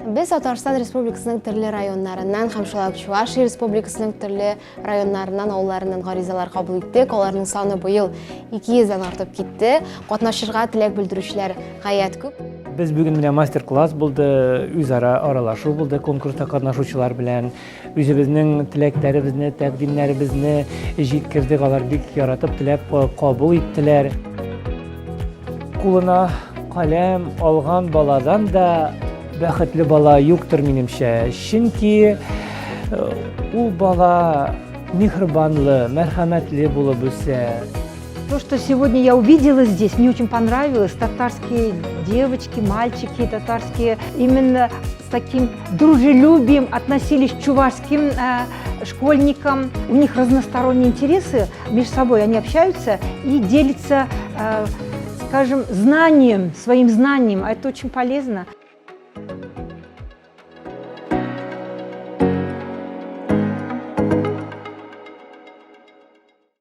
Biz Татарстан Республикасының төрле районнарыннан һәм шулай ук Чувашия Республикасының төрле районнарыннан авылларыннан гаризалар кабул иттек. Аларның саны быел 200-дән артып китте. Катнашырга теләк белдерүчеләр гаять күп. Biz bugün менә мастер-класс булды, үзара аралашу булды конкурста катнашучылар белән. Үзебезнең теләкләребезне, тәкъдимнәребезне җиткердек, алар бик яратып, теләп кабул иттеләр. Кулына каләм алган баладан да бәхетле бала юктыр минемчә. Чөнки ул бала михрибанлы, мәрхәмәтле булып үсә. То, что сегодня я увидела здесь, мне очень понравилось. Татарские девочки, мальчики, татарские именно с таким дружелюбием относились к чувашским школьникам. У них разносторонние интересы, между собой они общаются и делятся, скажем, знанием, своим знанием. А это очень полезно.